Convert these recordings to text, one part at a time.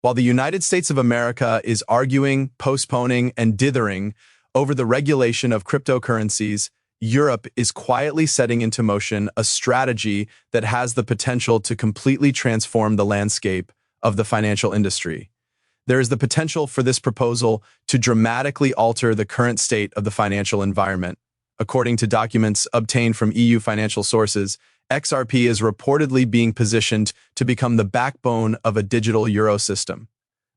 While the United States of America is arguing, postponing, and dithering over the regulation of cryptocurrencies, Europe is quietly setting into motion a strategy that has the potential to completely transform the landscape of the financial industry. There is the potential for this proposal to dramatically alter the current state of the financial environment. According to documents obtained from EU financial sources, XRP is reportedly being positioned to become the backbone of a digital euro system.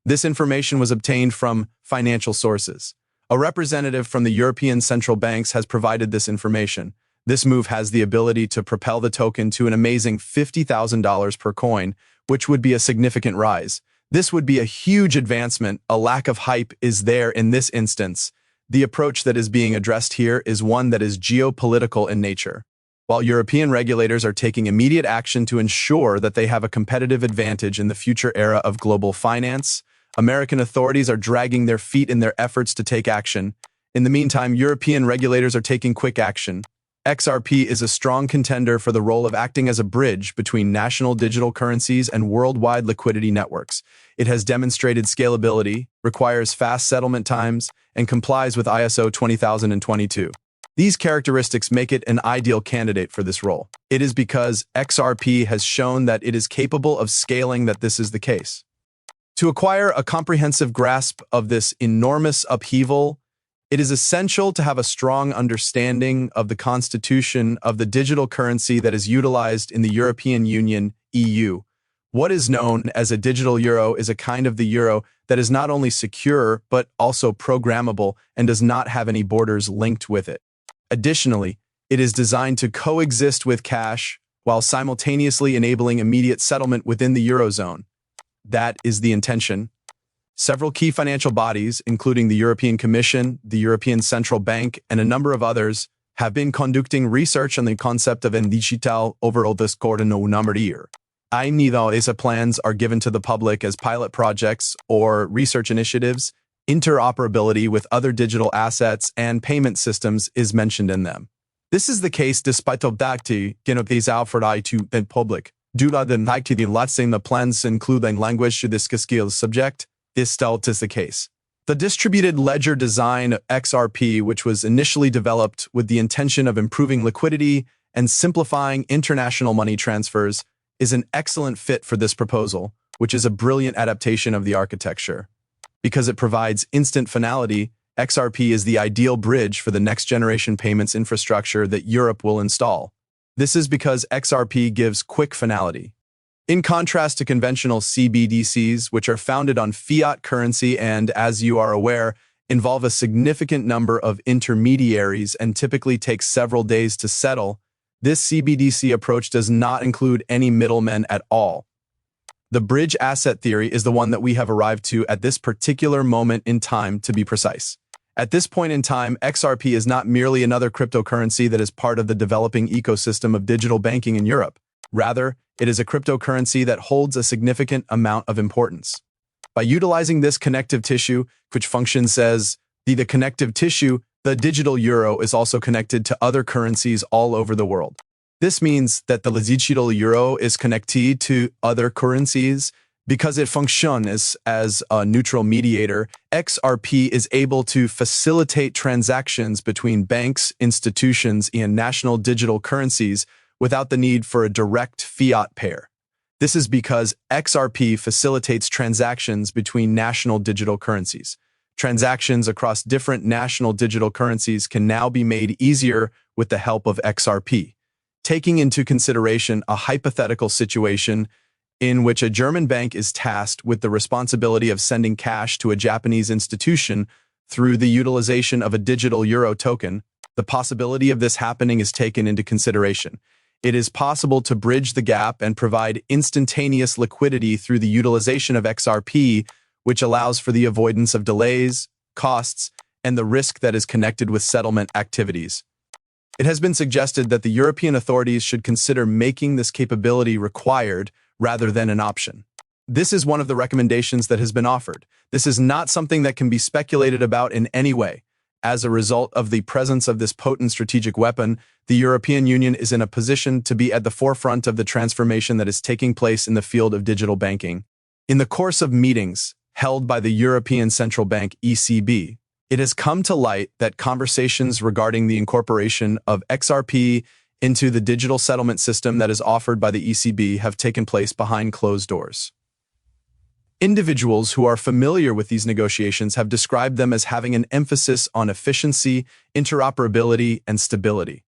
This information was obtained from financial sources. A representative from the European central banks has provided this information. This move has the ability to propel the token to an amazing $50,000 per coin, which would be a significant rise. This would be a huge advancement. A lack of hype is there in this instance. The approach that is being addressed here is one that is geopolitical in nature. While European regulators are taking immediate action to ensure that they have a competitive advantage in the future era of global finance, American authorities are dragging their feet in their efforts to take action. In the meantime, European regulators are taking quick action. XRP is a strong contender for the role of acting as a bridge between national digital currencies and worldwide liquidity networks. It has demonstrated scalability, requires fast settlement times, and complies with ISO 20022. These characteristics make it an ideal candidate for this role. It is because XRP has shown that it is capable of scaling that this is the case. To acquire a comprehensive grasp of this enormous upheaval, it is essential to have a strong understanding of the constitution of the digital currency that is utilized in the European Union, EU. What is known as a digital euro is a kind of the euro that is not only secure but also programmable and does not have any borders linked with it. Additionally, it is designed to coexist with cash while simultaneously enabling immediate settlement within the Eurozone. That is the intention. Several key financial bodies, including the European Commission, the European Central Bank, and a number of others, have been conducting research on the concept of digital overall number. These plans are given to the public as pilot projects or research initiatives. Interoperability with other digital assets and payment systems is mentioned in them. This is the case despite the fact the public. Due to the fact that the plans include language to this skill subject, this still is the case. The distributed ledger design of XRP, which was initially developed with the intention of improving liquidity and simplifying international money transfers, is an excellent fit for this proposal, which is a brilliant adaptation of the architecture. Because it provides instant finality, XRP is the ideal bridge for the next-generation payments infrastructure that Europe will install. This is because XRP gives quick finality. In contrast to conventional CBDCs, which are founded on fiat currency and, as you are aware, involve a significant number of intermediaries and typically take several days to settle, this CBDC approach does not include any middlemen at all. The bridge asset theory is the one that we have arrived to at this particular moment in time, to be precise. At this point in time, XRP is not merely another cryptocurrency that is part of the developing ecosystem of digital banking in Europe. Rather, it is a cryptocurrency that holds a significant amount of importance. By utilizing this connective tissue, which functions as the connective tissue, the digital euro is also connected to other currencies all over the world. This means that the digital euro is connected to other currencies because it functions as a neutral mediator. XRP is able to facilitate transactions between banks, institutions, and national digital currencies without the need for a direct fiat pair. This is because XRP facilitates transactions between national digital currencies. Transactions across different national digital currencies can now be made easier with the help of XRP. Taking into consideration a hypothetical situation in which a German bank is tasked with the responsibility of sending cash to a Japanese institution through the utilization of a digital euro token, the possibility of this happening is taken into consideration. It is possible to bridge the gap and provide instantaneous liquidity through the utilization of XRP, which allows for the avoidance of delays, costs, and the risk that is connected with settlement activities. It has been suggested that the European authorities should consider making this capability required rather than an option. This is one of the recommendations that has been offered. This is not something that can be speculated about in any way. As a result of the presence of this potent strategic weapon, the European Union is in a position to be at the forefront of the transformation that is taking place in the field of digital banking. In the course of meetings held by the European Central Bank (ECB), it has come to light that conversations regarding the incorporation of XRP into the digital settlement system that is offered by the ECB have taken place behind closed doors. Individuals who are familiar with these negotiations have described them as having an emphasis on efficiency, interoperability, and stability.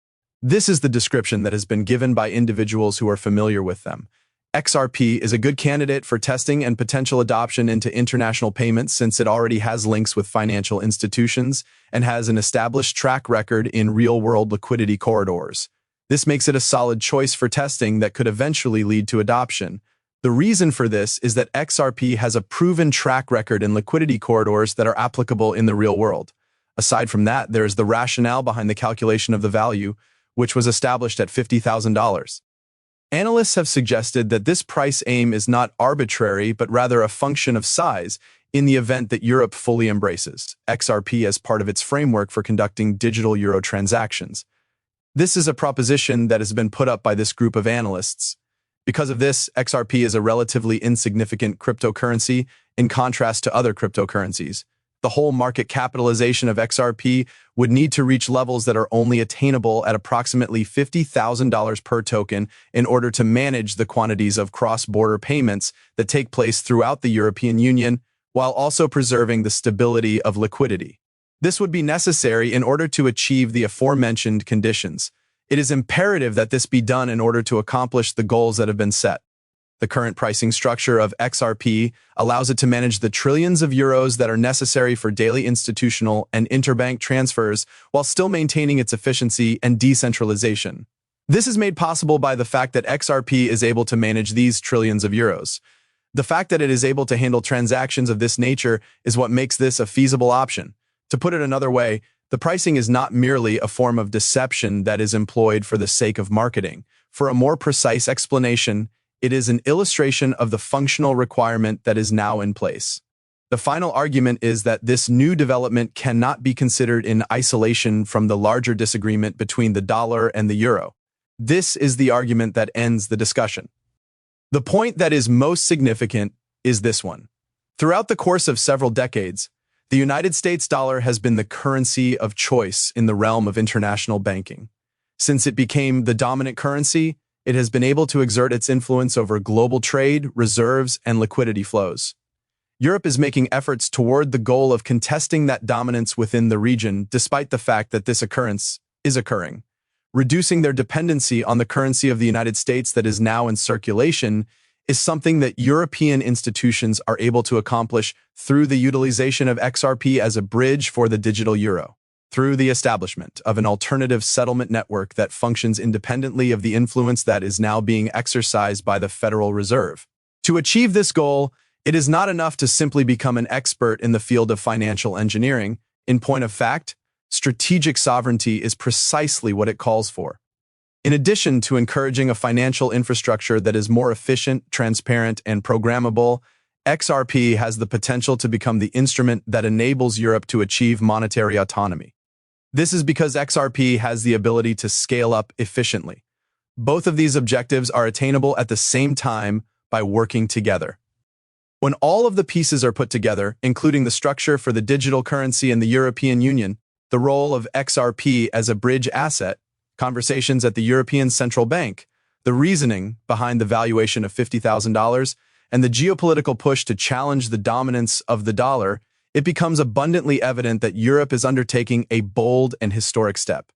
This is the description that has been given by individuals who are familiar with them. XRP is a good candidate for testing and potential adoption into international payments since it already has links with financial institutions and has an established track record in real-world liquidity corridors. This makes it a solid choice for testing that could eventually lead to adoption. The reason for this is that XRP has a proven track record in liquidity corridors that are applicable in the real world. Aside from that, there is the rationale behind the calculation of the value, which was established at $50,000. Analysts have suggested that this price aim is not arbitrary, but rather a function of size in the event that Europe fully embraces XRP as part of its framework for conducting digital euro transactions. This is a proposition that has been put up by this group of analysts. Because of this, XRP is a relatively insignificant cryptocurrency in contrast to other cryptocurrencies. The whole market capitalization of XRP would need to reach levels that are only attainable at approximately $50,000 per token in order to manage the quantities of cross-border payments that take place throughout the European Union, while also preserving the stability of liquidity. This would be necessary in order to achieve the aforementioned conditions. It is imperative that this be done in order to accomplish the goals that have been set. The current pricing structure of XRP allows it to manage the trillions of euros that are necessary for daily institutional and interbank transfers while still maintaining its efficiency and decentralization. This is made possible by the fact that XRP is able to manage these trillions of euros. The fact that it is able to handle transactions of this nature is what makes this a feasible option. To put it another way, the pricing is not merely a form of deception that is employed for the sake of marketing. For a more precise explanation, it is an illustration of the functional requirement that is now in place. The final argument is that this new development cannot be considered in isolation from the larger disagreement between the dollar and the euro. This is the argument that ends the discussion. The point that is most significant is this one. Throughout the course of several decades, the United States dollar has been the currency of choice in the realm of international banking. Since it became the dominant currency, it has been able to exert its influence over global trade, reserves, and liquidity flows. Europe is making efforts toward the goal of contesting that dominance within the region, despite the fact that this occurrence is occurring. Reducing their dependency on the currency of the United States that is now in circulation is something that European institutions are able to accomplish through the utilization of XRP as a bridge for the digital euro, through the establishment of an alternative settlement network that functions independently of the influence that is now being exercised by the Federal Reserve. To achieve this goal, it is not enough to simply become an expert in the field of financial engineering. In point of fact, strategic sovereignty is precisely what it calls for. In addition to encouraging a financial infrastructure that is more efficient, transparent, and programmable, XRP has the potential to become the instrument that enables Europe to achieve monetary autonomy. This is because XRP has the ability to scale up efficiently. Both of these objectives are attainable at the same time by working together. When all of the pieces are put together, including the structure for the digital currency in the European Union, the role of XRP as a bridge asset, conversations at the European Central Bank, the reasoning behind the valuation of $50,000, and the geopolitical push to challenge the dominance of the dollar, it becomes abundantly evident that Europe is undertaking a bold and historic step.